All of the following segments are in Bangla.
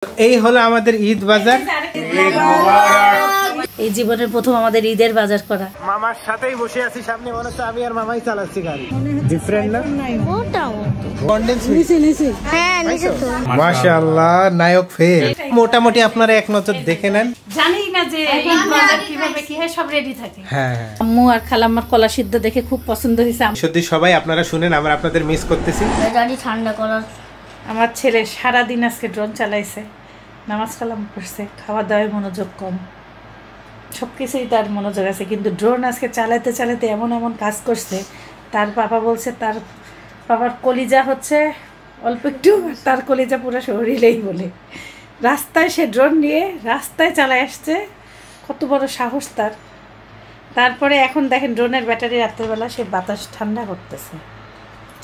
এই হলো আমাদের ঈদ বাজার। এই জীবনের প্রথম আমাদের ঈদের বাজার করা। মামার সাথেই বসে আছি, সামনে মনে হচ্ছে আমি আর মামাই চালাচ্ছি গাড়ি। ডিফারেন্ট না? মাশাআল্লাহ, নায়ক ফেল। মোটামুটি আপনারা এক নজর দেখে নেন। জানি না যে ঈদ বাজার কিভাবে কি হয়, সব রেডি থাকে। হ্যাঁ, আম্মু আর খালাম্মার কলা সিদ্ধ দেখে খুব পছন্দ হয়েছে। সত্যি সবাই আপনারা শুনেন, আমরা আপনাদের মিস করতেছি। গাড়ি ঠান্ডা করার আমার ছেলে সারাদিন আজকে ড্রোন চালাইছে, নামাজ কালাম করছে, খাওয়া দাওয়ায় মনোযোগ কম, সব কিছুই তার মনোযোগ আছে, কিন্তু ড্রোন আজকে চালাতে চালাতে এমন এমন কাজ করছে। তার বাবা বলছে তার বাবার কলিজা হচ্ছে অল্প একটু, তার কলিজা পুরো শরীরেই বলে। রাস্তায় সে ড্রোন নিয়ে রাস্তায় চালায় আসছে, কত বড় সাহস তার। তারপরে এখন দেখেন ড্রোনের ব্যাটারি রাত্রেবেলা সে বাতাস ঠান্ডা করতেছে।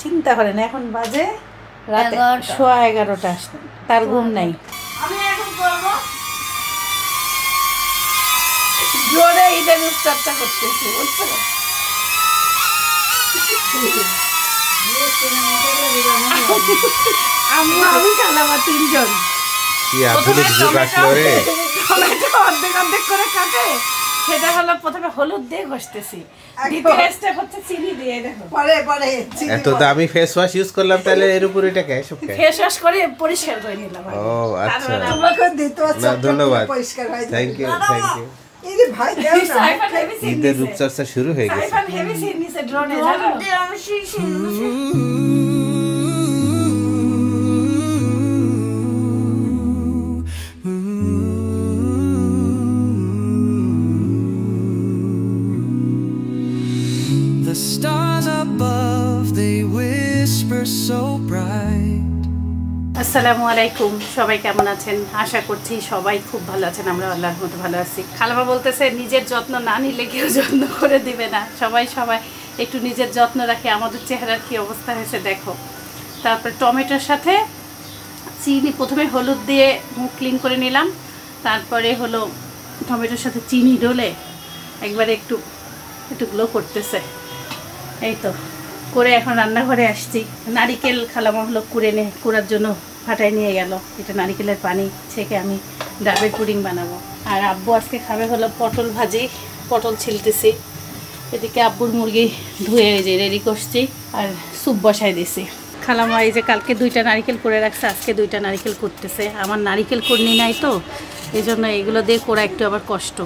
চিন্তা করেন, এখন বাজে রাতে 11:15, তার ঘুম নাই। আমি এখন করবো জোরে ঈদের চর্চা করতেছি, বুঝছো? আমি খালাম আর তিনজন। কি আধুনিক যুগ আসলো রে। টমেটো অর্ধেক অর্ধেক করে কাটে, সেটা হলো প্রথমে হলুদ দিয়ে ঘষতেছি, দ্বিতীয় স্টেপ হচ্ছে চিনি দিয়ে। দেখো পরে এত দামি ফেস ওয়াশ ইউজ করলাম, তাহলে এর উপর এটা কে সব কে ফেস ওয়াশ করে পরিষ্কার করে নিলাম। ও আচ্ছা, আমাকে দিতে না ধন্যবাদ, থ্যাংক ইউ থ্যাংক ইউ। ঈদের রূপচর্চা শুরু হয়ে গেছে। The stars above, they whisper so bright. আসসালামু আলাইকুম, সবাই কেমন আছেন? আশা করছি সবাই খুব ভালো আছেন। আমরা আল্লাহর মতো ভালো আছি। খালামা বলতেছে নিজের যত্ন না নিলে কেউ যত্ন করে দিবে না। সবাই একটু নিজের যত্ন রাখে। আমাদের চেহারার কি অবস্থা হয়েছে দেখো। তারপর টমেটোর সাথে চিনি, প্রথমে হলুদ দিয়ে মুখ ক্লিন করে নিলাম, তারপরে হলো টমেটোর সাথে চিনি ডলে একবারে একটু গ্লো করতেছে। এই তো করে এখন রান্নাঘরে আসছি। নারিকেল খালামা হলো কুড়ার জন্য ফাটাই নিয়ে গেল। এটা নারিকেলের পানি ছেঁকে আমি ডাবের পুডিং বানাবো। আর আব্বু আজকে খাবে হলো পটল ভাজি, পটল ছিলতেছি। এদিকে আব্বুর মুরগি ধুয়ে যে রেডি করছি, আর স্যুপ বসাই দিছি। খালামা এই যে কালকে 2টা নারিকেল করে রাখছে, আজকে 2টা নারিকেল করতেছে। আমার নারিকেল করনি নাই তো, এই জন্য এগুলো দিয়ে করা একটু আবার কষ্ট।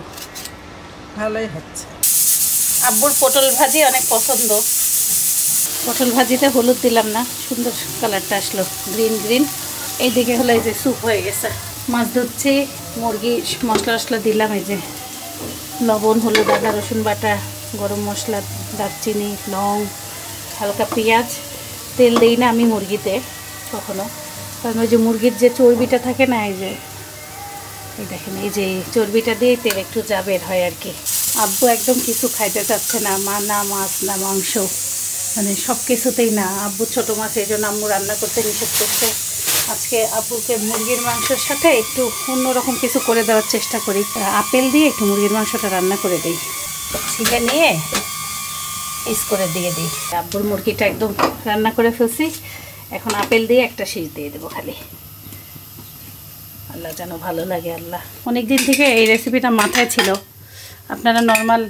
ভালোই হচ্ছে। আব্বুর পটল ভাজি অনেক পছন্দ। পটল ভাজিতে হলুদ দিলাম না, সুন্দর কালারটা আসলো, গ্রিন গ্রিন। এইদিকে হলো এই যে স্যুপ হয়ে গেছে। মাছ ধুচ্ছি, মুরগি মশলা টশলা দিলাম, এই যে লবণ, হলুদ, আদা রসুন বাটা, গরম মশলা, দারচিনি, লং, হালকা পেঁয়াজ। তেল দিই না আমি মুরগিতে কখনো, কারণ ওই যে মুরগির যে চর্বিটা থাকে না, এই দেখেন এই যে চর্বিটা দিয়ে তেল একটু যা বের হয় আর কি। আব্বু একদম কিছু খাইতে চাচ্ছে না, না মাছ না মাংস, মানে সব কিছুতেই না। আব্বু ছোটো মাছ, এই জন্য আম্মু রান্না করতে নিষেধ করছে। আজকে আব্বুকে মুরগির মাংসের সাথে একটু অন্যরকম কিছু করে দেওয়ার চেষ্টা করি। আপেল দিয়ে একটু মুরগির মাংসটা রান্না করে দিই, ছিঁড়ে নিয়ে পিস করে দিয়ে দিই। আব্বুর মুরগিটা একদম রান্না করে ফেলছি, এখন আপেল দিয়ে একটা শীষ দিয়ে দেবো খালি। আল্লাহ যেন ভালো লাগে। আল্লাহ, অনেক দিন থেকে এই রেসিপিটা মাথায় ছিল। আপনারা নর্মাল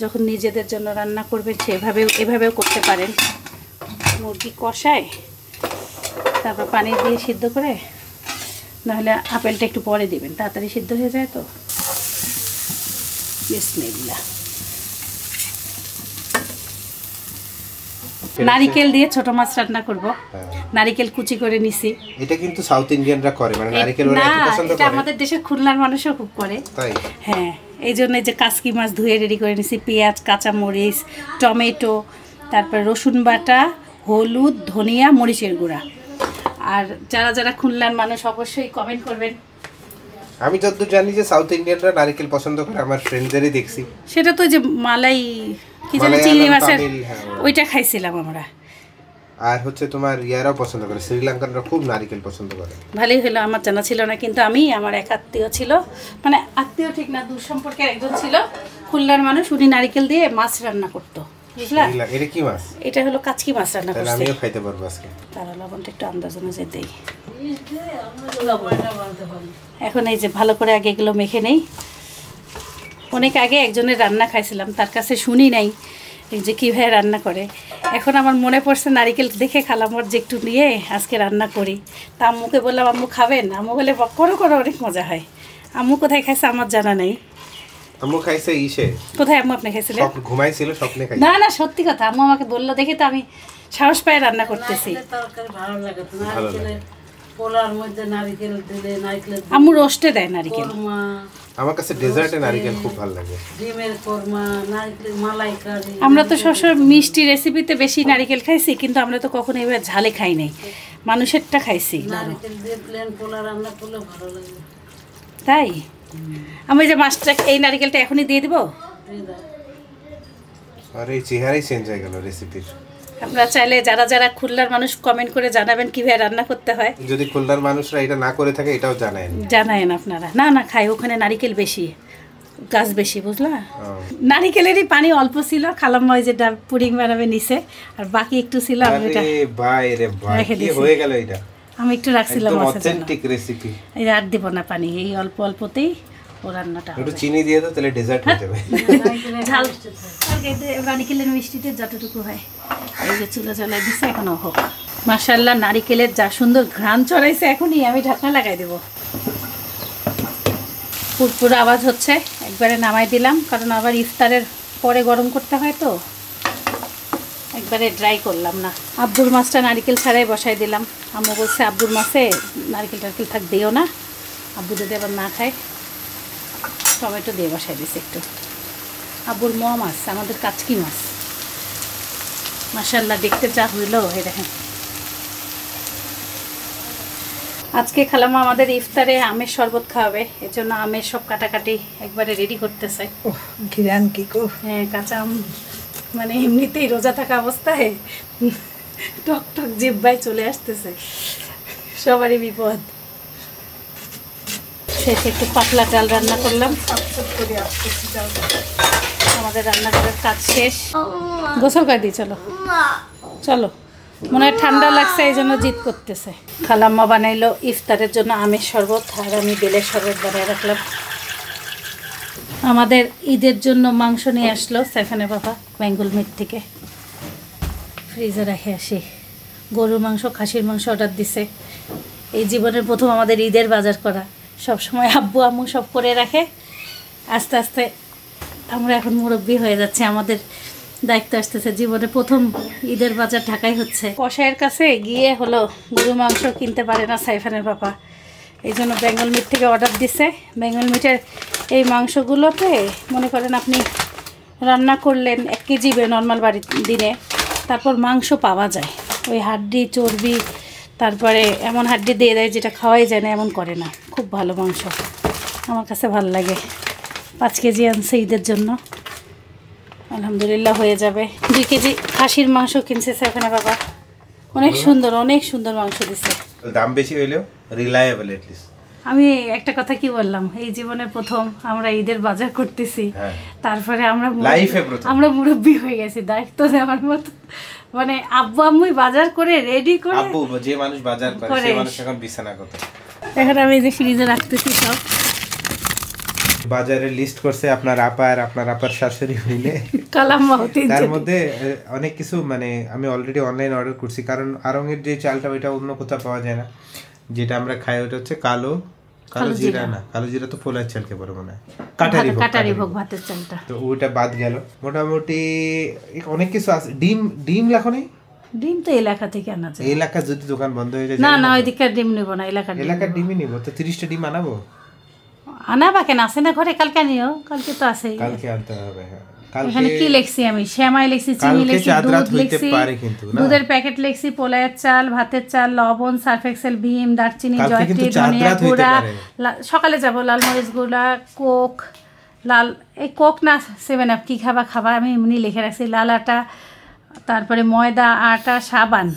যখন নিজেদের জন্য রান্না করবেন এভাবেও করতে পারেন। মুরগি কষায় তারপর পানি দিয়ে সিদ্ধ করে, নাহলে আপেলটা একটু পরে দিবেন, তাড়াতাড়ি সিদ্ধ হয়ে যায় তো। বিসমিল্লাহ। নারিকেল দিয়ে ছোট মাছ রান্না করব। নারিকেল কুচি করে নিছি। এটা কিন্তু সাউথ ইন্ডিয়ানরা করে, মানে নারিকেল ওরা একটু পছন্দ করে। এটা আমাদের দেশের খুলনার মানুষও খুব করে। তাই? হ্যাঁ, এই জন্য যে কাসকি মাছ ধুয়ে রেডি করে নিছি, পেঁয়াজ, কাঁচামরিচ, টমেটো, তারপর রসুন বাটা, হলুদ, ধনিয়া, মরিচের গুঁড়া। আর যারা যারা খুলনার মানুষ অবশ্যই কমেন্ট করবেন। আমি যতদূর জানি যে সাউথ ইন্ডিয়ানরা নারিকেল পছন্দ করে, আমার ফ্রেন্ডদেরই দেখছি। সেটা তো যে মালাই কি জানি চিংড়ি মাছের ওইটা খাইছিলাম আমরা। আর হচ্ছে তোমার ইয়ারাও পছন্দ করে, শ্রীলঙ্কানরা খুব নারিকেল পছন্দ করে। ভালোই হলো, আমার জানা ছিল না। কিন্তু আমার এক আত্মীয় ছিল, মানে আত্মীয় ঠিক না, দূর সম্পর্কের একজন ছিল খুলনার মানুষ, উনি নারিকেল দিয়ে মাছ রান্না করতো। বুঝলা? এটা কি মাছ? এটা হলো কাচকি মাছ রান্না তাহলে করছি। আমিও খাইতে পারবো আজকে। তার লবণটা একটু আন্দাজ অনুযায়ী দেই। এখন এই যে ভালো করে আগে এগুলো মেখে নেই। অনেক আগে একজনের রান্না খাইছিলাম, তার কাছে শুনি নাই এই যে কীভাবে রান্না করে। এখন আমার মনে পড়ছে নারিকেল দেখে খালামর যে একটু নিয়ে আজকে রান্না করি। তা আম্মুকে বললাম, আম্মু খাবেন? আম্মু বলে করো করো, অনেক মজা হয়। আম্মু কোথায় খাইছে আমার জানা নেই। আম্মু খাইছে ইসে। কোথায় আম্মু আপনি খাইছিলেন? ঘুমাইছিল, স্বপ্নে খাইছে। না না, সত্যি কথা, আম্মু আমাকে বললো দেখে তো আমি সাহস পায়ে রান্না করতেছি। ভালো লাগে তো, নারকেলের পোলার মধ্যে নারকেল দিলে, নারকেলের আম্মু রোস্টে দেয় নারিকেল। কোরমা, আমার কাছে ডেজার্টে নারকেল খুব ভালো লাগে। ডিমের কোরমা, নারকেলের মালাইকারি। আমরা তো সবসময় মিষ্টি রেসিপিতে বেশি নারিকেল খাইছি, কিন্তু আমরা তো কখনো এবার ঝালে খাই নাই, মানুষেরটা খাইছি। নারকেল দিয়ে প্লেন পোলা রান্না করলে ভালো লাগে। তাই আমি যে মাছটা, এই নারিকেলটা এখনই দিয়ে দিব। দিয়ে দাও। আর এই চেহারাই চেঞ্জ হয়ে গেল রেসিপির। আপনারা চাইলে যারা যারা খুলনার মানুষ কমেন্ট করে জানাবেন কিভাবে রান্না করতে হয়। যদি খুলনার মানুষরা এটা না করে থাকে এটাও জানেন, জানায়েন আপনারা। না না, খাই, ওখানে নারিকেল বেশি, গাছ বেশি, বুঝলা? নারিকেলেরই পানি অল্প ছিল, খালাম্মা ওই যেটা পুডিং বানাবে নিচে, আর বাকি একটু ছিল। আমি এটা ভাই রে ভাই, রেখে কি দিয়েছি। হয়ে গেল এটা? আমি একটু রাখছিলাম একদম মাছের জন্য। Authentic recipe. এই আর দিব না পানি, এই অল্প অল্পতেই ও রান্নাটা একটু হবে। চিনি দিয়ে দাও, তাহলে ডেজার্ট হয়ে যাবে। ঝাল নারিকেলের মিষ্টিতে যতটুকু হয়। এই যে চুলা জ্বালাই দিচ্ছে, এখনো হোক। মাশাআল্লাহ, নারিকেলের যা সুন্দর ঘ্রাণ চড়াইছে, এখনই আমি ঢাকনা লাগাই দেব। পুরপুরা আওয়াজ হচ্ছে, একবারে নামাই দিলাম, কারণ আবার ইফতারের পরে গরম করতে হয় তো, একবারে ড্রাই করলাম না। আব্বুর মাছটা নারিকেল ছাড়াই বসাই দিলাম। আম্মু বলছে আব্বুর মাছে নারিকেল টারিকেল থাক দিও না, আব্বু যদি আবার না খায়। টমেটো দিয়ে বসাই দিছি একটু। আব্বুর মোয়া মাছ, আমাদের কাচকি মাছ। মাশাআল্লাহ, দেখতে যা হইলো, এই দেখেন। আজকে খালামা আমাদের ইফতারে আমের শরবত খাওয়াবে, এর জন্য আমের সব কাটাকাটি একবারে রেডি করতেছে। ঘিরান কি গো? হ্যাঁ, কাঁচা আম, মানে এমনিতেই রোজা থাকা অবস্থায় টক টক জিহ্বায় চলে আসতেছে, সবারই বিপদ। শেষে একটু পাতলা ডাল রান্না করলাম। আমাদের রান্নাঘরের কাজ শেষ, গোসল করে দিই। চলো চলো, মনে হয় ঠান্ডা লাগছে, এই জন্য জিদ করতেছে। খালাম্মা বানাইলো ইফতারের জন্য আমের শরবত, আর আমি বেলের শরবত বানিয়ে রাখলাম। আমাদের ঈদের জন্য মাংস নিয়ে আসলো সাইফানের বাবা বেঙ্গল মিট থেকে, ফ্রিজে রেখে আসি। গরুর মাংস, খাসির মাংস অর্ডার দিছে। এই জীবনের প্রথম আমাদের ঈদের বাজার করা। সব সময় আব্বু আম্মু সব করে রাখে, আস্তে আস্তে আমরা এখন মুরব্বি হয়ে যাচ্ছে, আমাদের দায়িত্ব আসতেছে। জীবনে প্রথম ঈদের বাজার ঢাকায় হচ্ছে। কসাইয়ের কাছে গিয়ে হলো গরু মাংস কিনতে পারে না সাইফানের বাবা, এই জন্য বেঙ্গল মিট থেকে অর্ডার দিছে। বেঙ্গল মিটের এই মাংসগুলোতে মনে করেন আপনি রান্না করলেন 1 কেজি নর্মাল বাড়ির দিনে, তারপর মাংস পাওয়া যায়। ওই হাড্ডি চর্বি, তারপরে এমন হাড্ডি দিয়ে দেয় যেটা খাওয়াই যায় না, এমন করে না। খুব ভালো মাংস, আমার কাছে ভালো লাগে। 5 কেজি আনছে ঈদের জন্য, আলহামদুলিল্লাহ হয়ে যাবে। 2 কেজি খাসির মাংস কিনছে সেখানে বাবা, অনেক সুন্দর মাংস দিছে। দাম বেশি হইলেও রিলায়েবল এট লিস্ট। আমি একটা কথা কি বললাম, এই জীবনের প্রথম আমরা ঈদের বাজার করতেছি, তারপরে আমরা মুরব্বি হয়ে গেছি, দায়িত্ব নেওয়ার মতো। মানে আব্বু আম্মুই বাজার করে রেডি করে, আব্বু যে মানুষ বাজার করে সেই মানুষ এখন বিছানা করতে। এখন আমি এই যে ফ্রিজে রাখতেছি সব। বাজারে লিস্ট করছে আপনার আপার শাশুড়ি মিলে কালাম্মা হতে, তার মধ্যে অনেক কিছু, মানে আমি অলরেডি অনলাইন অর্ডার করছি, কারণ আরঙের যে চালটা ওইটা অন্য কোথাও পাওয়া যায় না। যেটা আমরা খাই ওটা হচ্ছে কালো জিরা না, কালো জিরা তো পোলার চালকে বলে মনে হয়, কাটারি ভোগ ভাতের চালটা, তো ওইটা বাদ গেল। মোটামুটি অনেক কিছু আছে। ডিম লেখো নেই? ডিম তো এলাকা থেকে আনা যায়। এলাকা যদি দোকান বন্ধ হয়ে যায়, না ওইদিকে ডিম নেবো না, এলাকার ডিমই নিবো। তো 30টা ডিম আনাবো? আনাবা কেন, আছে না ঘরে, কালকে নিও। কালকে তো আছে, কালকে আনতে হবে। এখানে কি লিখছি আমি? শ্যামাই লিখছি, চিনি লিখছি, দুধ লিখছি, দুধের প্যাকেট লিখছি, পোলায়ের চাল, ভাতের চাল, লবণ, সার্ফ এক্সেল, ভীম, দারচিনি, জয়ত্রী, ধনিয়া গুঁড়া, সকালে যাবো, লাল মরিচ গুঁড়া, কোক, এই কোক না 7 আপ, কী খাবা আমি এমনি লিখে রাখছি, লাল আটা, তারপরে ময়দা, আটা, সাবান,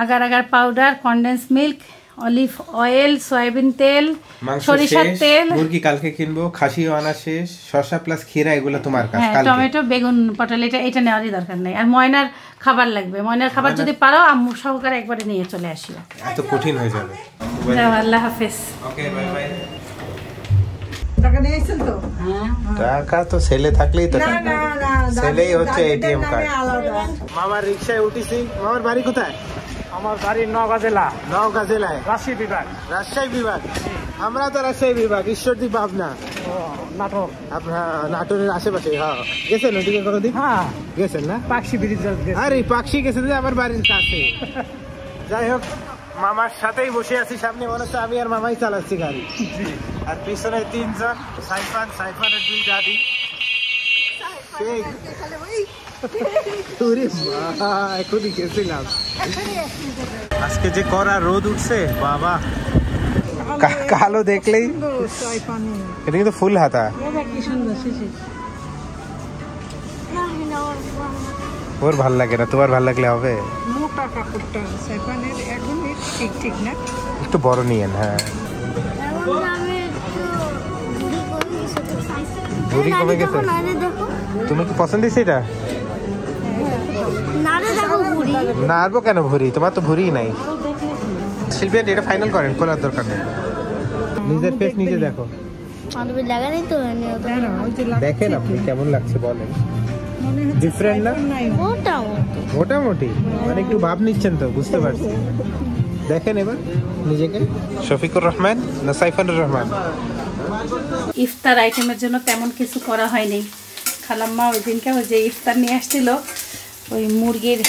agar powder, condense milk, olive oil, soybean তেল, মাংস সরিষার শেষ, তেল, মুরগি কালকে কিনবো, খাসিও আনা শেষ, শসা প্লাস ক্ষীরা, এগুলো তোমার কাজ হ্যাঁ কালকে। টমেটো, বেগুন, পটল, এটা নেওয়ারই দরকার নেই। আর ময়নার খাবার লাগবে, ময়নার খাবার যদি পারো আম্মু সহকারে একবারে নিয়ে চলে আসিও। এত কঠিন হয়ে যাবে। যাও, আল্লাহ হাফেজ। Okay bye bye. টাকা নিয়েছেন তো? টাকা তো ছেলে থাকলেই তো টাকা। না, ছেলেই হচ্ছে এটিএম কার্ড। আলাদা। মামার রিকশায় উঠেছি। মামার বাড়ি কোথায়? আমার বাড়ি নওগাঁ জেলা, নওগাঁ জেলায়, রাজশাহী বিভাগ, রাজশাহী বিভাগ। আমরা তো রাজশাহী বিভাগ, ঈশ্বরদী পাবনা। নাটক। আপনার নাটোরের আশেপাশে। হ্যাঁ, গেছেন ওদিকে কোনোদিন? হ্যাঁ, গেছেন না? পাকশি ব্রিজ। আরে পাকশি গেছেন যে আমার বাড়ির কাছে। যাই হোক, মামার সাথেই বসে আছি, সামনে মনে হচ্ছে আমি আর মামাই চালাচ্ছি গাড়ি। আর পিছনে তিনজন, সাইফানের দুই দাদি। সেই ওরে মা, এখনই গেছিলাম। আজকে যে কড়া রোদ উঠছে বাবা, কালো দেখলেই। এটা কিন্তু ফুল হাতা। ওর ভাল লাগে না, তোমার ভাল লাগলে হবে। মোটা কাপড়টা সাইফানের এখন ঠিক ঠিক না, একটু বড় নিয়েন। হ্যাঁ, ভুঁড়ি কমে গেছে। তুমি কি পছন্দ হয়েছে এটা? না আরবো কেন ভুঁড়ি, তোমার তো ভুঁড়ি নাই। শিল্পী এটা ফাইনাল করেন, খোলার দরকার নেই। নিজের ফেস নিজে দেখো, দেখেন আপনি কেমন লাগছে বলেন। ডিফারেন্ট না? মোটামুটি মানে একটু ভাব নিচ্ছেন তো, বুঝতে পারছি। দেখেন এবার নিজেকে। শফিকুর রহমান না সাইফানুর রহমান? ইফতার আইটেমের জন্য তেমন কিছু করা হয়নি। খালাম্মা ওই দিনকে ওই যে ইফতার নিয়ে আসছিল, ওই মুরগির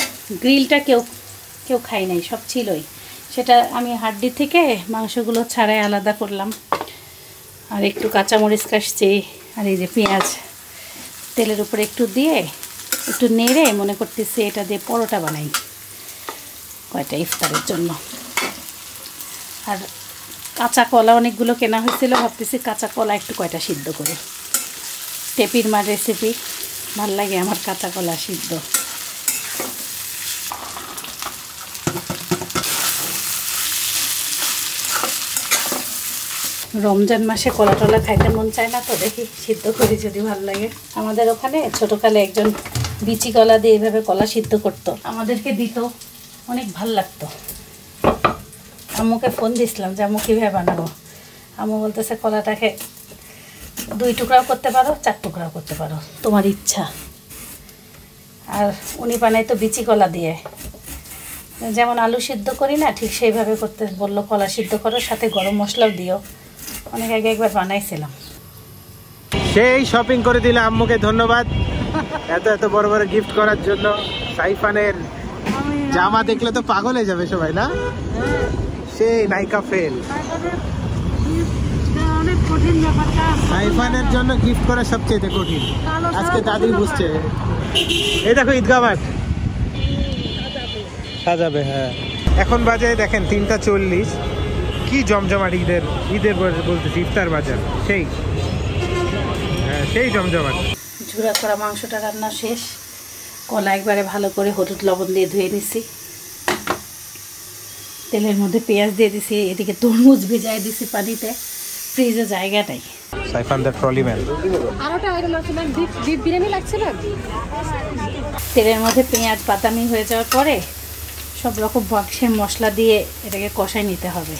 গ্রিলটা কেউ খাই নাই, সব ছিলই। সেটা আমি হাড্ডি থেকে মাংসগুলো ছাড়াই আলাদা করলাম। আর একটু কাঁচামরিচ কাটছি, আর এই যে পেঁয়াজ তেলের উপরে একটু দিয়ে একটু নেড়ে মনে করতেছি এটা দিয়ে পরোটা বানাই কয়টা ইফতারের জন্য। আর কাঁচা কলা অনেকগুলো কেনা হয়েছিল, ভাবতেছি কাঁচা কলা একটু কয়টা সিদ্ধ করে। টেপির মার রেসিপি, ভাল লাগে আমার কাঁচা কলা সিদ্ধ। রমজান মাসে কলা টলা খাইতে মন চায় না তো, দেখি সিদ্ধ করি যদি ভালো লাগে। আমাদের ওখানে ছোটোকালে একজন বিচি কলা দিয়ে এইভাবে কলা সিদ্ধ করতো, আমাদেরকে দিত, অনেক ভাল লাগতো। আম্মুকে ফোন দিছিলাম যে আম্মু কীভাবে বানাবো। আম্মু বলতেছে কলাটাকে 2 টুকরাও করতে পারো, 4 টুকরাও করতে পারো, তোমার ইচ্ছা। আর উনি বানাইতো বিচি কলা দিয়ে, যেমন আলু সিদ্ধ করি না ঠিক সেইভাবে করতে বললো। কলা সিদ্ধ করো, সাথে গরম মশলাও দিও। অনেক আগে একবার বানাইছিলাম। সেই শপিং করে দিলে আম্মুকে ধন্যবাদ এত বড় বড় গিফট করার জন্য। সাইফানের জামা দেখলে তো পাগল হয়ে যাবে সবাই না? সেই নাইকা ফেল। সাইফানের জন্য গিফট করা সবচেয়ে কঠিন, আজকে দাদি বুঝছে। এই দেখো ঈদগাহ মাঠ সাজাবে। হ্যাঁ, এখন বাজে দেখেন 3টা 40। কি জমজমাট ঈদের বলতেছি, ইফতার বাজার সেই জমজমাট। ঝুরা করা মাংসটা রান্না শেষ। কলা একবারে ভালো করে হলুদ লবণ দিয়ে ধুয়ে নিছি, তেলের মধ্যে পেঁয়াজ দিয়ে দিছি, এদিকে তরমুজ ভিজাই দিছি পানিতে, ফ্রিজে জায়গাটাই। Saifan the trolley man. তেলের মধ্যে পেঁয়াজ বাদামি হয়ে যাওয়ার পরে সব রকম বাক্সের মশলা দিয়ে এটাকে কষাই নিতে হবে।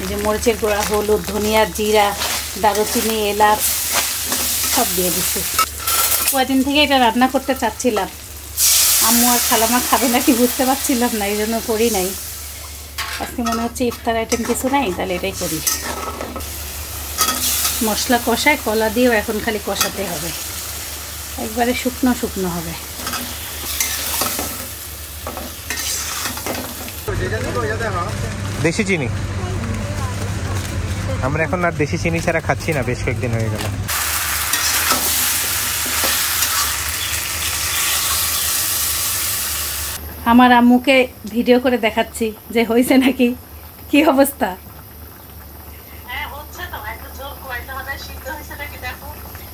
এই যে মরিচের গুঁড়া, হলুদ, ধনিয়া, জিরা, দারুচিনি, এলাচ সব দিয়ে দিচ্ছি। কয়েকদিন থেকে এটা রান্না করতে চাচ্ছিলাম, আম্মু আর খালামা খাবে নাকি বুঝতে পারছিলাম না, এই জন্য করি নাই। আজকে মনে হচ্ছে ইফতার আইটেম কিছু নাই, তাহলে এটাই করি। মশলা কষায়, কলা দিয়েও এখন খালি কষাতে হবে, একবারে শুকনো শুকনো হবে। দেশি চিনি, আমরা এখন আর দেশি চিনি ছাড়া খাচ্ছি না, বেশ কয়েকদিন হয়ে গেল। আমার আম্মুকে ভিডিও করে দেখাচ্ছি যে হয়েছে নাকি, কি অবস্থা।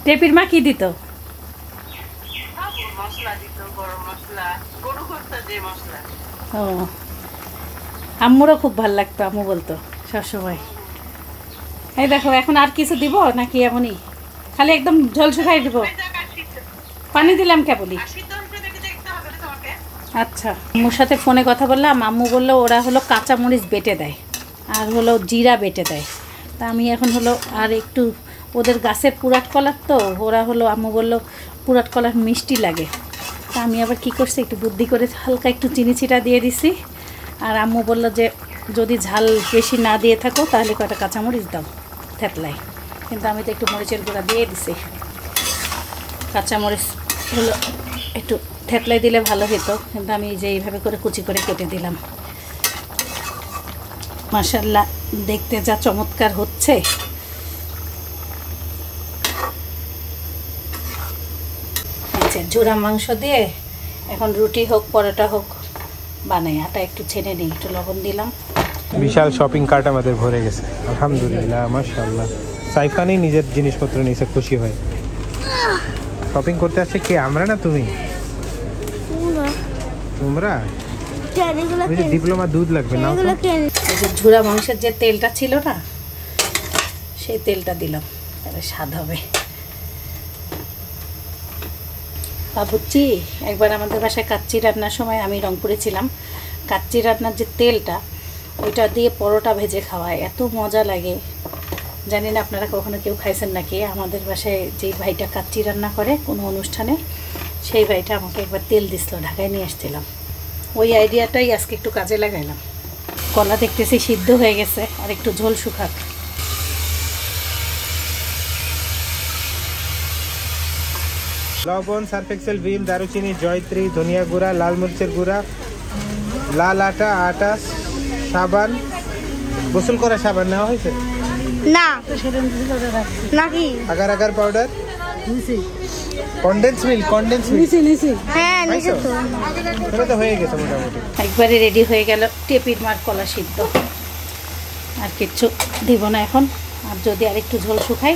টেপির মা কি দিত? ও আম্মুরও খুব ভালো লাগতো, আম্মু বলতো সবসময়। এই দেখো এখন আর কিছু দিব নাকি এমনই খালি একদম ঝোল শুকাই দিব? পানি দিলাম কেবলই। আচ্ছা, আম্মুর সাথে ফোনে কথা বললাম, আম্মু বললো ওরা হলো কাঁচামরিচ বেটে দেয় আর হলো জিরা বেটে দেয়। তা আমি এখন হলো আর একটু ওদের গাছের পুরাট কলার তো ওরা হলো আম্মু বললো পুরাট কলার মিষ্টি লাগে। তা আমি আবার কি করছি একটু বুদ্ধি করে হালকা একটু চিনি ছিটা দিয়ে দিছি। আর আম্মু বললো যে যদি ঝাল বেশি না দিয়ে থাকো তাহলে কয়টা কাঁচামরিচ দাও থেতলায়, কিন্তু আমি তো একটু মরিচের গুঁড়া দিয়ে দিছি। কাঁচামরিচ হলো একটু থেতলাই দিলে ভালো হতো, কিন্তু আমি যে এইভাবে করে কুচি করে কেটে দিলাম। মাশাআল্লাহ দেখতে যা চমৎকার হচ্ছে। আচ্ছা, ঝুরা মাংস দিয়ে এখন রুটি হোক পরোটা হোক বানাই। আটা একটু ছেড়ে নিই, একটু লবণ দিলাম। বিশাল শপিং কার্ট আমাদের ভরে গেছে আলহামদুলিল্লাহ মাশাআল্লাহ। সাইফানি নিজের জিনিসপত্র নিয়ে খুশি হয়। শপিং করতে আসছে কে, আমরা না তুমি? তোমরা ডিপ্লোমা দুধ লাগবে না? ঝুরা মাংসের যে তেলটা ছিল না সেই তেলটা দিলাম, তাহলে স্বাদ হবে। ভাবছি একবার আমাদের বাসায় কাচ্চি রান্নার সময় আমি রংপুরে ছিলাম, কাচ্চি রান্নার যে তেলটা ওইটা দিয়ে পরোটা ভেজে খাওয়ায়, এত মজা লাগে। জানি না আপনারা কখনো কেউ খাইছেন নাকি। আমাদের বাসায় যেই ভাইটা কাচ্চি রান্না করে কোনো অনুষ্ঠানে, সেই ভাইটা আমাকে একবার তেল দিছিল, ঢাকায় নিয়ে আসছিলাম। ওই আইডিয়াটাই আজকে একটু কাজে লাগাইলাম। কলা দেখতেছি সিদ্ধ হয়ে গেছে, আর একটু ঝোল শুকাক। লবণ, সার্ফ এক্সেল, ভিম, দারুচিনি, জয়ত্রী, ধনিয়া গুঁড়া, লাল মরিচের গুঁড়া, লাল আটা, আটা, সাবান। গোসল করা সাবান নেওয়া হয়েছে না নাকি agar agar powder, condense milk, হ্যাঁ নিচে তো এটা তো হয়ে গেছে মোটামুটি। একবারে রেডি হয়ে গেল টেপির মার কলা সিদ্ধ। আর কিচ্ছু দিব না এখন। আর যদি আর একটু ঝোল শুকাই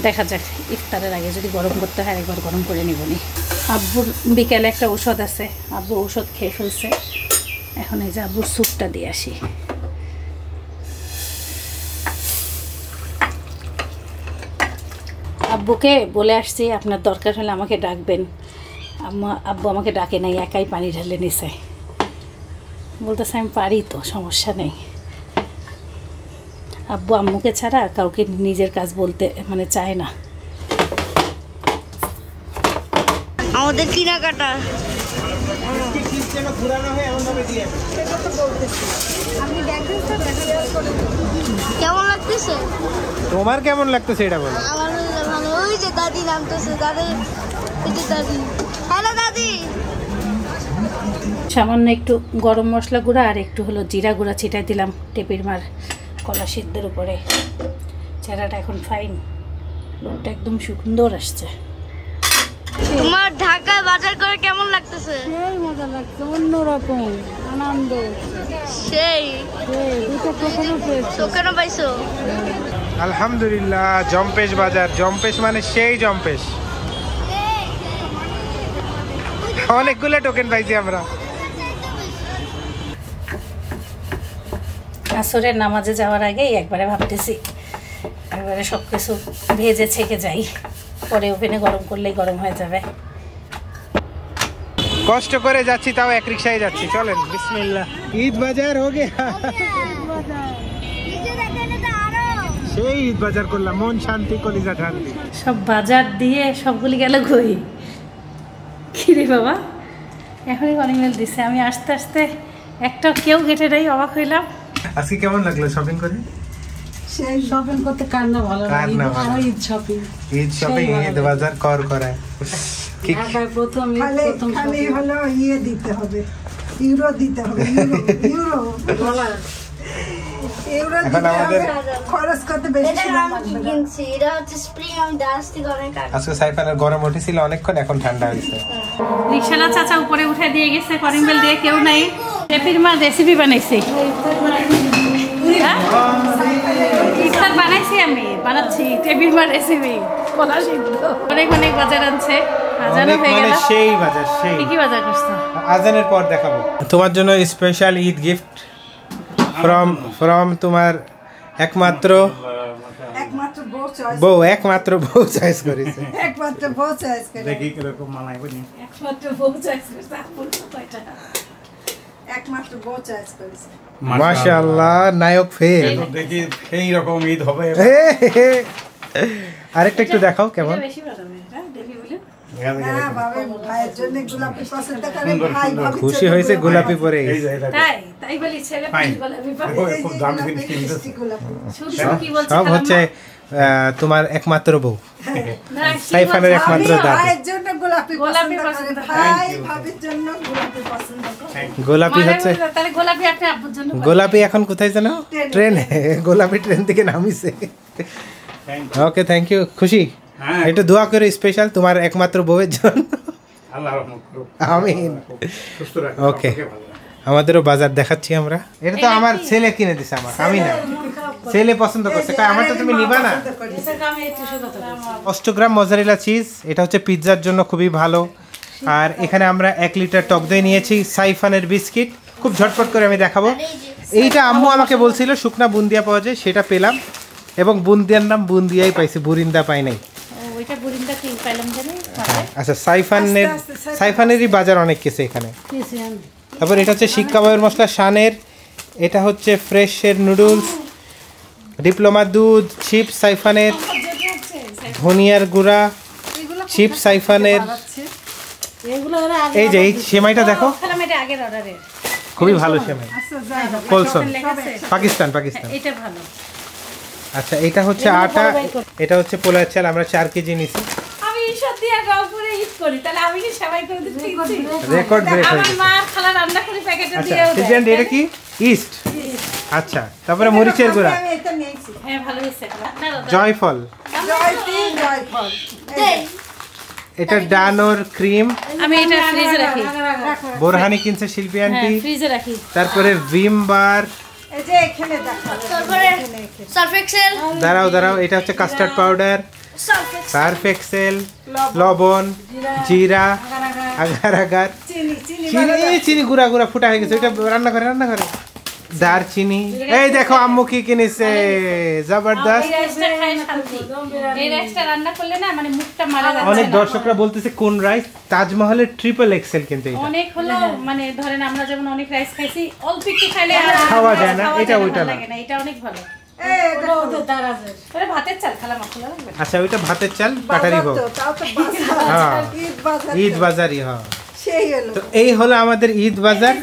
দেখা যাক, ইফতারের আগে যদি গরম করতে হয় একবার গরম করে নিবনি। আব্বুর বিকেলে একটা ঔষধ আছে, আব্বু ঔষধ খেয়ে ফেলছে। এখন এই যে আব্বুর স্যুপটা দিয়ে আসি। আব্বুকে বলে আসছি আপনার দরকার হলে আমাকে ডাকবেন। আব্বু আমাকে ডাকে নাই, একাই পানি ঢেলে নিছে। বলতেছে আমি পারি তো, সমস্যা নেই। আব্বু আম্মুকে ছাড়া কাউকে নিজের কাজ বলতে মানে চায় না। আমাদের কেনাকাটা কেমন লাগতেছে? তোমার কেমন লাগতেছে এটা বলো? আমার ভালো। ওই যে দাদি নামতেছে, দাদি, এই যে দাদি। হ্যালো দাদি। সামান্য একটু গরম মশলা গুঁড়া আর একটু হলো জিরা গুঁড়া ছিটাই দিলাম টেপির মার কলা সিদ্ধের উপরে। চেহারাটা এখন ফাইন, লোকটা একদম সুন্দর আসছে। তোমার ঢাকায় বাজার করে কেমন লাগতেছে? সেই মজা লাগছে, অন্যরকম আনন্দ। সেই দুটো টোকেনও পেয়েছি। টোকেনও পাইছো? আলহামদুলিল্লাহ। জম্পেশ বাজার, জম্পেশ মানে সেই জম্পেশ। অনেকগুলো টোকেন পাইছি আমরা। আসরের নামাজে যাওয়ার আগেই একবারে ভাবতেছি একবারে সব কিছু ভেজে ছেঁকে যাই, পরে ওভেনে গরম করলেই গরম হয়ে যাবে। কষ্ট করে যাচ্ছি, তাও এক রিক্সায় যাচ্ছি। চলেন বিসমিল্লাহ। ঈদ বাজার হো গিয়া। সেই ঈদ বাজার করলাম, মন শান্তি, কলিজা ঠান্ডি। সব বাজার দিয়ে সবগুলি গেল কই? কিরে বাবা, এখনই কলিং বেল দিছে। আমি আস্তে আস্তে একটা কেউ গেটে নাই, অবাক হইলাম। আজকে কেমন লাগলো শপিং করে? সেই শপিং করতে কার না ভালো কার না ভালো? লাগে? ঈদ শপিং, ঈদ শপিং, ঈদ বাজার কর করায়। ঢাকায় প্রথম খালি হলো ইয়ে দিতে হবে, ইউরো দিতে হবে, ইউরো ডলার। ইউরো এখন দিতে আমাদের হবে, খরচ করতে বেশি এটা সময় আমি লাগবে না। কিনছি, এটা হচ্ছে স্প্রিং। আমি দাস থেকে অনেক আগে। আজকে সাইফানের গরম উঠেছিল অনেকক্ষণ, এখন ঠান্ডা হয়েছে। রিক্সালা চাচা উপরে উঠে দিয়ে গেছে, কলিং বেল দিয়ে কেউ নাই। টেপির মা রেসিপি বানাইছি। হ্যাঁ? ইফতার বানাইছি, আমি বানাচ্ছি টেপির মা রেসিপি কলা সিদ্ধ। অনেক অনেক বাজার আনছে, আজানও হয়ে গেল। সেই বাজার, সেই কি কি বাজার করছো? আজানের পর দেখাবো। তোমার জন্য স্পেশাল ঈদ গিফট। ফ্রম তোমার একমাত্র একমাত্র বউ চয়েস করেছে। একমাত্র বউ চয়েস করে দেখি কিরকম মানায় বলি। একমাত্র বউ চয়েস করছে আপন কয়টা একমাত্র বউ চয়েস করেছে। মাশাআল্লাহ, নায়ক ফের। দেখি সেই রকম ঈদ হবে। আরেকটা একটু দেখাও কেমন। বেশি বানাবে হ্যাঁ দেখি বলে হ্যাঁ বাবা, ভাইয়ের জন্য গোলাপি পছন্দ করে, ভাই ভাবি খুশি হয়েছে গোলাপি পরে। এই যে এটা তাই বলি ছেলে Fine. গোলাপি খুব দামি জিনিস কিনতেছে। শুধু কি বলছে সব হচ্ছে তোমার একমাত্র বউ, সাইফানের একমাত্র দাদা। ভাইয়ের জন্য গোলাপি গোলাপি পছন্দ করে, পছন্দ করে। ভাই ভাবির জন্য গোলাপি পছন্দ করে। গোলাপি হচ্ছে তাহলে গোলাপি আপনি আব্বুর জন্য গোলাপি এখন কোথায় জানো? ট্রেনে। গোলাপি ট্রেন থেকে নামিছে। ওকে, থ্যাংক ইউ। খুশি? হ্যাঁ। একটু দোয়া করে স্পেশাল তোমার একমাত্র বউয়ের জন্য। আল্লাহ রহমত করুক। আমিন। সুস্থ রাখুন। ওকে। সবাইকে ভালো রাখুন। আমাদেরও বাজার দেখাচ্ছি আমরা। এটা তো আমার ছেলে কিনে দিছে, আমি না। ছেলে পছন্দ করছে, কয় আমারটা তুমি নিবা না? 8 গ্রাম মজারেলা চিজ, এটা হচ্ছে পিৎজার জন্য খুবই ভালো। আর এখানে আমরা 1 লিটার টক দই নিয়েছি, সাইফানের বিস্কিট, খুব ঝটপট করে আমি দেখাবো। এইটা আম্মু আমাকে বলছিল শুকনা বুন্দিয়া পাওয়া যায়, সেটা পেলাম, এবং বুন্দিয়ার নাম বুন্দিয়াই পাইছি, বুরিন্দা পাই নাই। ওইটা বুরিন্দা কি পাইলাম জানি। আচ্ছা, সাইফানেরই বাজার অনেক কিছু এখানে। তারপর এটা হচ্ছে শিক কাবাবের মশলা শানের, এটা হচ্ছে ফ্রেশের নুডলস, ডিপ্লোমা দুধ, চিপস সাইফানের, ধনিয়ার গুঁড়া, চিপস সাইফানের। এই যে এই সেমাইটা দেখো, খেলাম এটা আগের অর্ডারের। খুবই ভালো সেমাই, কোলসন, পাকিস্তান। এটা ভালো। আচ্ছা, এটা হচ্ছে আটা, এটা হচ্ছে পোলার চাল, আমরা 4 কেজি নিছি। আমি ঈশ্বর দিয়ে রংপুরে ঈদ করি, তাহলে আমি কি সবাই করে দিচ্ছি? রেকর্ড ব্রেক হয়ে আমার গেছে। মা খালা রান্না করে প্যাকেটে আচ্ছা, দিয়ে সিজেন্ট এটা কি? ইস্ট। আচ্ছা, তারপরে মরিচের গুঁড়া, আমি এটা নিয়েছি। হ্যাঁ ভালো হয়েছে। জয়ফল, জয়ফল। এটা ডানোর ক্রিম, আমি এটা ফ্রিজে রাখি। বোরহানি কিনছে শিল্পী আন্টি। হ্যাঁ ফ্রিজে রাখি। তারপরে ভিম বার, এই যে এখানে দেখো, তারপরে সার্ফ এক্সেল, দাঁড়াও, এটা হচ্ছে কাস্টার্ড পাউডার, সার্ফ এক্সেল, লবণ, জিরা, আগার, চিনি গুঁড়া ফুটা হয়ে গেছে, ওইটা রান্না করে দারচিনি। এই দেখো আম্মু কি কিনেছে, জবরদস্ত। এই রাইসটা খাই শান্তি। এই রাইসটা রান্না করলে না মানে মুখটা মারা যাচ্ছে। অনেক দর্শকরা বলতেছে কোন রাইস, তাজমহলের ট্রিপল এক্সেল, কিন্তু এটা অনেক হলো মানে ধরেন আমরা যেমন অনেক রাইস খাইছি, অল্প একটু খাইলে আর খাওয়া যায় না, খাওয়া এটা যায় ওইটা ভালো না। লাগে না, এটা অনেক ভালো। এই দেখো, ওটা ভাতের চাল খালা মশলা লাগবে। আচ্ছা, ওইটা ভাতের চাল, কাটারি ভোগ। তো তাও তো বাজার, হ্যাঁ, ঈদ বাজার, ঈদ বাজারই। হ্যাঁ, সেই হলো। তো এই হলো আমাদের ঈদ বাজার।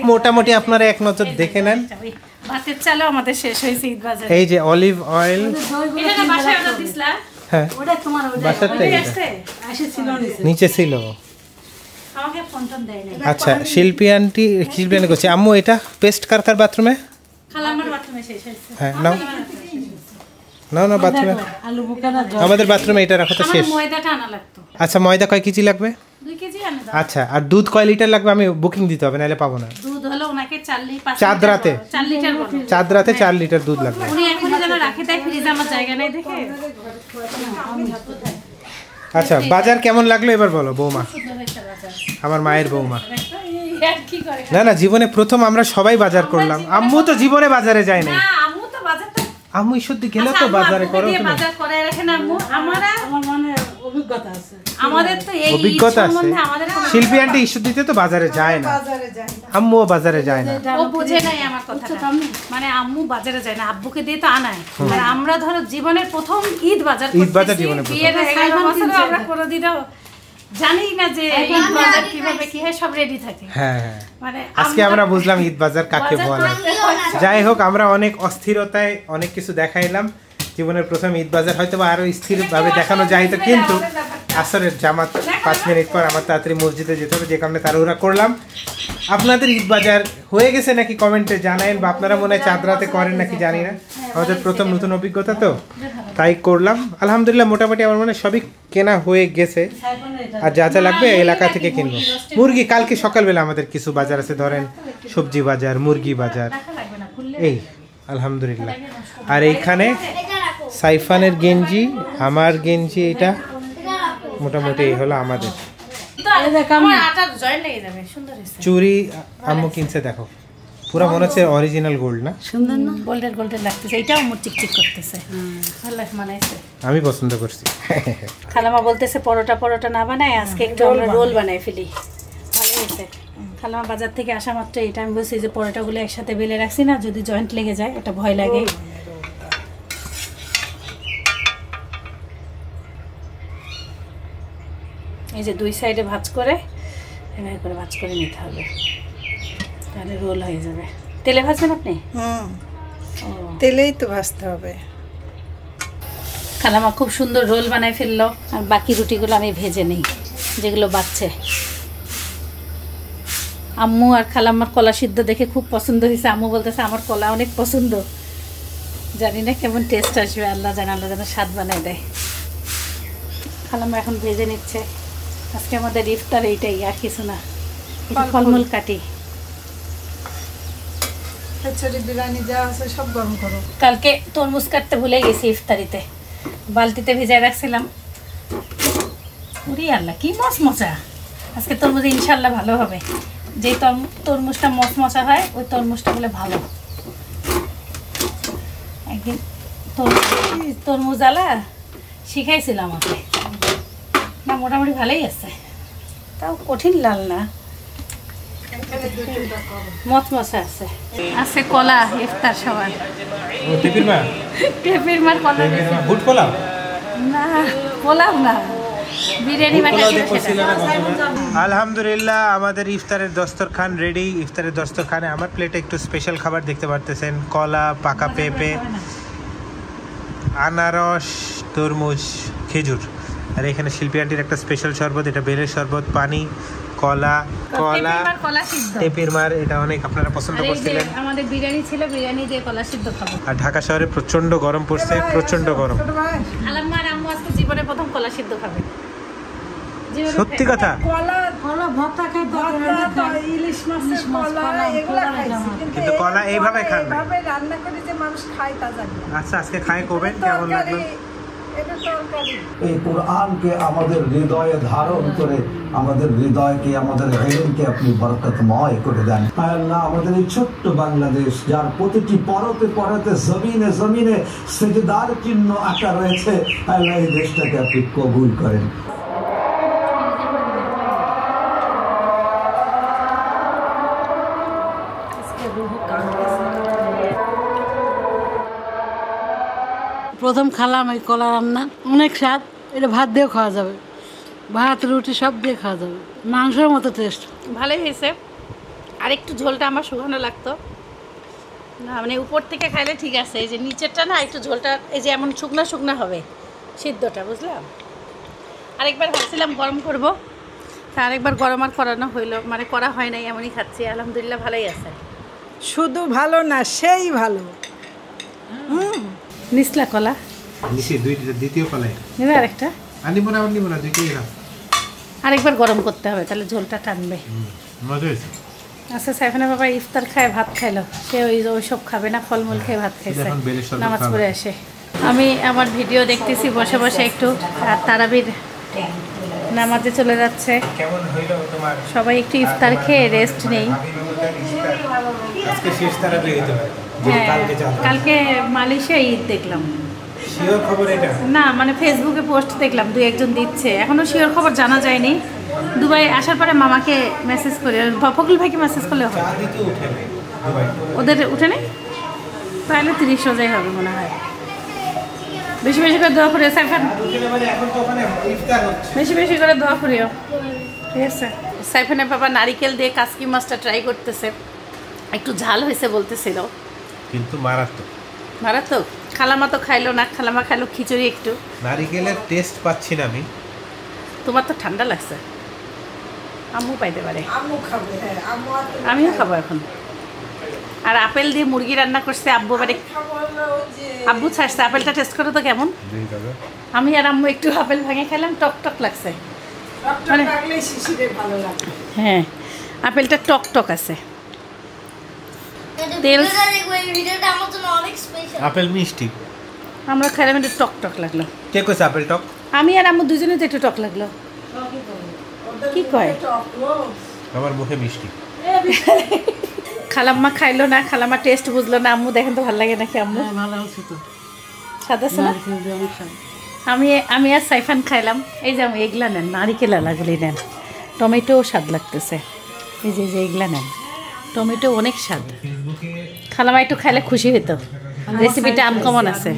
মোটামুটি আপনারা এক নজর দেখে নেন। ওই ভাতের চালও আমাদের শেষ হয়েছে ঈদ বাজারে। এই যে অলিভ অয়েল, এটা না বাসায় অর্ডার দিছিলা? হ্যাঁ বাসারটা ওই এটা আসছে? নিচে ছিল। আমাকে ফোন টোন দেয় নাই। আচ্ছা, শিল্পী আন্টি করছে। আম্মু এটা পেস্ট কার বাথরুমে? খালা আমার বাথরুমে শেষ হয়েছে। হ্যাঁ, নাও বাথরুমে, আমাদের বাথরুমে এটা রাখো তো আমার শেষ। ময়দাটা আনা লাগতো। আচ্ছা, ময়দা কয় কেজি লাগবে? 2 কেজি আনে দাও। আচ্ছা, আর দুধ কয় লিটার লাগবে? আমি বুকিং দিতে হবে, নাহলে পাবো না। দুধ হলো ওনাকে 4 চাঁদরাতে? 4 লিটার বলো। চাঁদরাতে 4 লিটার দুধ লাগবে। উনি এখনই যেন রাখে দেয় ফ্রিজে, আমার জায়গা নেই দেখে। আচ্ছা, বাজার কেমন লাগলো এবার বলো বৌমা, আমার মায়ের বৌমা। কি করে? না, জীবনে প্রথম আমরা সবাই বাজার করলাম। আম্মু তো জীবনে বাজারে যায় নাই। না আম্মু তো বাজারটা আম্মু ঈশ্বরদি গেলে আচ্ছা, তো আম্মু বাজারে আপুকে করো দিয়ে তুমি। বাজার করে রাখেন আম্মু। আমার মানে অভিজ্ঞতা আছে। আমাদের তো এই অভিজ্ঞতা আছে। সম্বন্ধে আমাদের কোনো- শিল্পী আন্টি ঈশ্বরদিতে তো বাজারে যায় না, বাজারে যায় না। আম্মুও বাজারে যায় না। ও বুঝে নাই আমার কথাটা। মানে আম্মু বাজারে যায় না, আব্বুকে দিয়ে তো আনায়। আর আমরা ধরো জীবনের প্রথম ঈদ বাজার করতেছি। জীবনের প্রথম। বিয়ের 11 বছরে আমরা কোনোদিনও জানি না যে ঈদ বাজার কিভাবে কি হয়, সব রেডি থাকে। হ্যাঁ, মানে আজকে আমরা বুঝলাম ঈদ বাজার কাকে বাজার বলে। করতে হয়। যাই হোক, আমরা অনেক অস্থিরতায় অনেক কিছু দেখাইলাম। জীবনের প্রথম ঈদ বাজার হয়তো বা আরো স্থিরভাবে দেখানো যাইতো, কিন্তু আসরের জামাত 5 মিনিট পর আমার তাড়াতাড়ি মসজিদে যেতে হবে, যে কারণে তাড়াহুড়া করলাম। আপনাদের ঈদ বাজার হয়ে গেছে নাকি কমেন্টে জানাবেন, বা আপনারা মনে হয় চাঁদরাতে করেন নাকি জানি না। আমাদের প্রথম নতুন অভিজ্ঞতা তো তাই করলাম। আলহামদুলিল্লাহ, মোটামুটি আমার মনে হয় সবই কেনা হয়ে গেছে, আর যা যা লাগবে এলাকা থেকে কিনবো। মুরগি কালকে সকালবেলা আমাদের কিছু বাজার আছে, ধরেন সবজি বাজার, মুরগি বাজার, এই আলহামদুলিল্লাহ। আর এইখানে সাইফানের গেঞ্জি, আমার গেঞ্জি, এটা মোটামুটি এই হলো আমাদের। তো আমার আটার জয়েন্ট লেগে যাবে, সুন্দর হয়েছে। চুড়ি আম্মু কিনছে দেখো, পুরো মনে হচ্ছে অরিজিনাল গোল্ড না? সুন্দর না? গোল্ডের গোল্ডের লাগতেছে, এটাও মোট চিকচিক করতেছে। ভালো মানাইছে, আমি পছন্দ করছি। খালামা বলতেছে পরোটা না বানায় আজকে একটু আমরা রোল বানাই ফেলি। ভালো হয়েছে। খালামা বাজার থেকে আসা মাত্র এটা আমি বলছি যে পরোটাগুলো একসাথে বেলে রাখছি না, যদি জয়েন্ট লেগে যায় এটা ভয় লাগে। এই যে দুই সাইডে ভাঁজ করে এভাবে করে ভাঁজ করে নিতে হবে, তাহলে রোল হয়ে যাবে। তেলে ভাজবেন আপনি? তেলেই তো ভাজতে হবে। খালামা খুব সুন্দর রোল বানায় ফেললো, আর বাকি রুটিগুলো আমি ভেজে নিই যেগুলো বাচ্চে। আম্মু আর খালাম্মার কলা সিদ্ধ দেখে খুব পছন্দ হয়েছে। আম্মু বলতেছে আমার কলা অনেক পছন্দ, জানি না কেমন টেস্ট আসবে, আল্লাহ জানে, আল্লাহ যেন স্বাদ বানায় দেয়। খালাম্মা এখন ভেজে নিচ্ছে। আজকে আমাদের ইফতার এইটাই, আর কিছু না। ফলমূল কাটি, খিচুড়ি বিরিয়ানি যা আছে সব গরম করো। কালকে তরমুজ কাটতে ভুলে গেছি ইফতারিতে, বালতিতে ভিজায় রাখছিলাম। উরি আল্লাহ কি মচমচা! আজকে তরমুজ ইনশাল্লাহ ভালো হবে। যেই তরমুজটা মচমচা হয় ওই তরমুজটা বলে ভালো। একদিন তরমুজ আলা শিখাইছিল আমাকে, না মোটামুটি ভালোই আছে, তাও কঠিন লাল না, মচমচা আছে। আছে কলা ইফতার সবার। টেপির মা, টেপির মার কলা ফুড পোলাও না, পোলাও না, বিরিয়ানি আলহামদুলিল্লাহ আমাদের ইফতারের দস্তরখান রেডি। ইফতারের দস্তরখানে আমার প্লেটে একটু স্পেশাল খাবার দেখতে পারতেছেন, কলা, পাকা পেঁপে, আনারস, তরমুজ, খেজুর, আর এখানে শিল্পী আন্টির একটা স্পেশাল শরবত, এটা বেলের শরবত, পানি, কলা, টেপির মার, এটা অনেক আপনারা পছন্দ করছিলেন। আমাদের বিরিয়ানি ছিল, বিরিয়ানি দিয়ে কলা সিদ্ধ খাবো। আর ঢাকা শহরে প্রচন্ড গরম পড়ছে, প্রচন্ড গরম। আলাম্মার আম্মু আজকে জীবনে প্রথম কলা সিদ্ধ খাবে। সত্যি কথা, কলা ভর্তা খাই, ইলিশ মাছের কলা এগুলা খাইছি, কিন্তু কলা এইভাবে খান না। এইভাবে রান্না করে যে মানুষ খায় তা জানি না। আচ্ছা আজকে খায় কবেন, কেমন লাগলো? এটা তরকারি। এই কোরআনকে আমাদের হৃদয়ে ধারণ করে আমাদের হৃদয়কে, আমাদের ইলমকে আপনি বরকতময় করে দেন। আল্লাহ আমাদের এই ছোট্ট বাংলাদেশ, যার প্রতিটি পরতে পরতে জমিনে জমিনে সিজদার চিহ্ন আঁকা রয়েছে, আল্লাহ এই দেশটাকে আপনি কবুল করেন। প্রথম খালাম এই কলা রান্না, অনেক স্বাদ। এটা ভাত দিয়েও খাওয়া যাবে, ভাত রুটি সব দিয়ে খাওয়া যাবে, মাংসের মতো টেস্ট। ভালোই হয়েছে, আর একটু ঝোলটা আমার শুকানো লাগতো না, মানে উপর থেকে খাইলে ঠিক আছে, এই যে নিচেরটা না একটু ঝোলটা এই যে এমন শুকনা শুকনা হবে সিদ্ধটা, বুঝলাম। আরেকবার ভাবছিলাম গরম করব, তা আরেকবার গরম আর করানো হইলো, মানে করা হয় নাই, এমনই খাচ্ছি। আলহামদুলিল্লাহ ভালোই আছে। শুধু ভালো না, সেই ভালো। নিসলা কলা নিচে দুইটা, দ্বিতীয় কলাই নেবে আরেকটা, আনিব না দুইটাই না, আরেকবার গরম করতে হবে, তাহলে ঝোলটা টানবে। মজা হয়েছে। আচ্ছা সাইফানা বাবা ইফতার খায়, ভাত খাইলো, সে ওইসব খাবে না, ফলমূল খেয়ে ভাত খাইছে, এখন বেলের শরবত নামাজ খাবে। পড়ে আসে। আমি আমার ভিডিও দেখতেছি বসে বসে একটু, আর তারাবির নামাজে চলে যাচ্ছে। কেমন হইলো তোমার? সবাই একটু ইফতার খেয়ে রেস্ট নেই। আজকে শেষ তারাবি হইতে পারে, যে হ্যাঁ, কালকে যাবে। কালকে মালয়েশিয়া ঈদ দেখলাম শিওর খবর এটা না, মানে ফেসবুকে পোস্ট দেখলাম, দুই একজন দিচ্ছে, এখনো শিওর খবর জানা যায়নি। দুবাই আসার পরে মামাকে মেসেজ করে, ফখরুল ভাইকে মেসেজ করলে হবে। চাঁদই তো উঠে নেই দুবাই। ওদের উঠে নেই, তাহলে 30 রোজাই হবে মনে হয়। বেশি বেশি করে দোয়া করিও সাইফান, এখন তো ওখানে ইফতার হচ্ছে। বেশি বেশি করে দোয়া করিও, ঠিক আছে। সাইফানের বাবা নারিকেল দিয়ে কাসকি মাছটা ট্রাই করতেছে, একটু ঝাল হয়েছে বলতেছিল, কিন্তু মারাত্মক মারাত্মক। খালামা তো খাইলো না, খালামা খাইলো খিচুড়ি একটু। নারিকেলের টেস্ট পাচ্ছি না আমি। তোমার তো ঠান্ডা লাগছে, আম্মু পাইতে পারে, আম্মু খাবে, হ্যাঁ আম্মু আর তুমি আমিও খাবো এখন। আর আপেল দিয়ে মুরগি রান্না করছে আব্বু, বাড়ি খাবো না, ওই যে আব্বু ছাড়ছে। আপেলটা টেস্ট করো তো কেমন। আমি আর আম্মু একটু আপেল ভেঙে খেলাম, টক টক লাগছে। ডক্টর লাগলে শিশিরে ভালো লাগে। হ্যাঁ আপেলটা টক টক আছে। তেল ভিডিওটা আমার জন্য অনেক স্পেশাল। আপেল মিষ্টি, আমরা খাইলাম, একটু টক টক লাগলো। কে কইছে আপেল টক? আমি আর আম্মু দুজনে তো একটু টক লাগলো। কি কয়? আমার মুখে মিষ্টি। খালাম্মা খাইলো না, খালাম্মা টেস্ট বুঝলো না। আম্মু দেখেন তো ভালো লাগে নাকি আম্মু? হ্যাঁ, ভালো হচ্ছে তো। স্বাদ আছে না? নারকেল দিয়ে অনেক স্বাদ। আমি আর সাইফান খাইলাম। এই যে এগুলা নেন, নারিকেল আলাগুলি নেন। টমেটোও স্বাদ লাগতেছে। এই যে এগুলা নেন, টমেটো অনেক স্বাদ। খালামা একটু খাইলে খুশি হইতো। রেসিপিটা আনকমন আছে,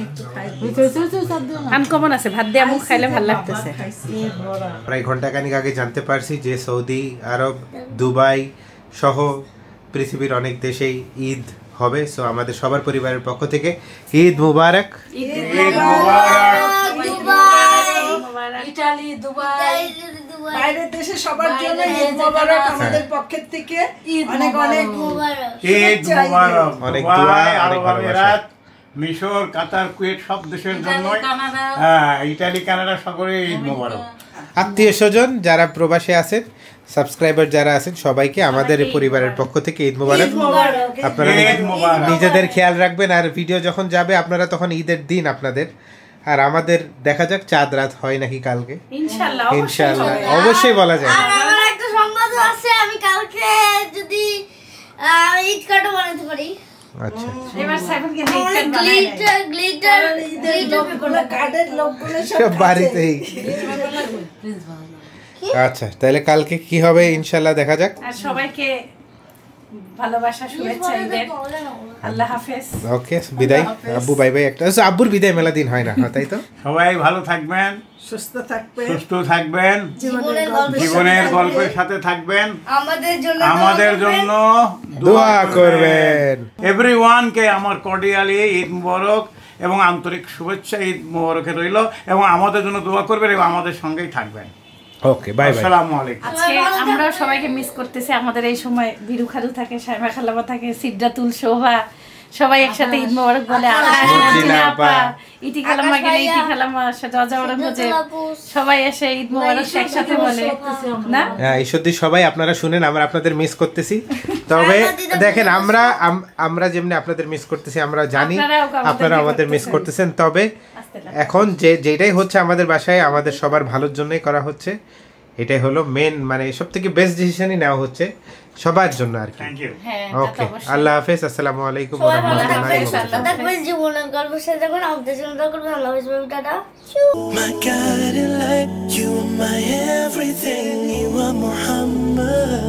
আনকমন আছে। ভাত দিয়ে আম্মু খাইলে ভালো লাগতেছে। প্রায় ঘন্টাখানিক আগে জানতে পারছি যে সৌদি আরব, দুবাই সহ পৃথিবীর অনেক দেশেই ঈদ হবে। সো আমাদের সবার পরিবারের পক্ষ থেকে ঈদ মুবারক। ইটালি, দুবাই, বাইরের দেশে সবার জন্য ঈদ মোবারক আমাদের পক্ষের থেকে। অনেক অনেক ঈদ মুবারক। অনেক দোয়া, দুবাই, অনেক আরব ভালোবাসা। আমিরাত, মিশর, কাতার, কুয়েত সব দেশের জন্য, কানাডা। হ্যাঁ, ইটালি, কানাডা সকলে ঈদ মুবারক। আত্মীয় স্বজন যারা প্রবাসে আছেন, সাবস্ক্রাইবার যারা আছেন, সবাইকে আমাদের পরিবারের পক্ষ থেকে ঈদ মুবারক। আপনারা ঈদ মুবারক। নিজেদের খেয়াল রাখবেন। আর ভিডিও যখন যাবে আপনারা তখন ঈদের দিন আপনাদের, আর আমাদের দেখা যাক চাঁদ রাত হয় নাকি কালকে। ইনশাআল্লাহ, ইনশাআল্লাহ অবশ্যই বলা যায়। আর আমার একটা সংবাদ আছে, আমি কালকে যদি ঈদ কার্ড বানাতে পারি। আচ্ছা এবার সাইফানকে গ্লিটার কার্ডের লোকগুলো সব বাড়িতেই। আচ্ছা তাহলে কালকে কি হবে ইনশাআল্লাহ দেখা যাক। আর সবাইকে ভালোবাসা, শুভেচ্ছা ঈদের। আল্লাহ হাফেজ। ওকে বিদায় আব্বু, বাই বাই। একটা আচ্ছা, আব্বুর বিদায় মেলা দিন হয় না, তাই তো? সবাই ভালো থাকবেন, সুস্থ থাকবে, সুস্থ থাকবেন, জীবনের জীবনের গল্পের সাথে থাকবেন, আমাদের জন্য দোয়া করবেন। এভরিওয়ানকে আমার কর্ডিয়ালি ঈদ মুবারক এবং আন্তরিক শুভেচ্ছা ঈদ মুবারকে রইল, এবং আমাদের জন্য দোয়া করবেন এবং আমাদের সঙ্গেই থাকবেন। Okay bye bye. আসসালামু আলাইকুম। আজকে আমরা সবাইকে মিস করতেছি। আমাদের এই সময় বিরু খালু থাকে, সাইমা খালামা থাকে, সিদ্ধাতুল, শোভা, সবাই একসাথে ঈদ মোবারক বলে। ইটি খালাম্মা গেলে ইটি খালাম্মা, সবাই এসে ঈদ মোবারক একসাথে বলে না। হ্যাঁ ঈশ্বরদী সবাই আপনারা শুনেন, আমরা আপনাদের মিস করতেছি। তবে দেখেন আমরা যেমনি আপনাদের মিস করতেছি আমরা জানি আপনারা আমাদের মিস করতেছেন। তবে এখন যেটাই হচ্ছে আমাদের বাসায় আমাদের সবার ভালোর জন্যই করা হচ্ছে। এটাই হলো মেন, মানে সব থেকে বেস্ট ডিসিশনই নেওয়া হচ্ছে সবার জন্য আর কি। Thank you. ওকে আল্লাহ হাফেজ, আসসালামু আলাইকুম ওয়া রাহমাতুল্লাহি ওয়া বারাকাতুহু। জীবনের গল্পের সাথে যখন আমাদের জন্য করবে। আল্লাহ হাফেজ, tata. My guiding light, you are my everything, you are Muhammad.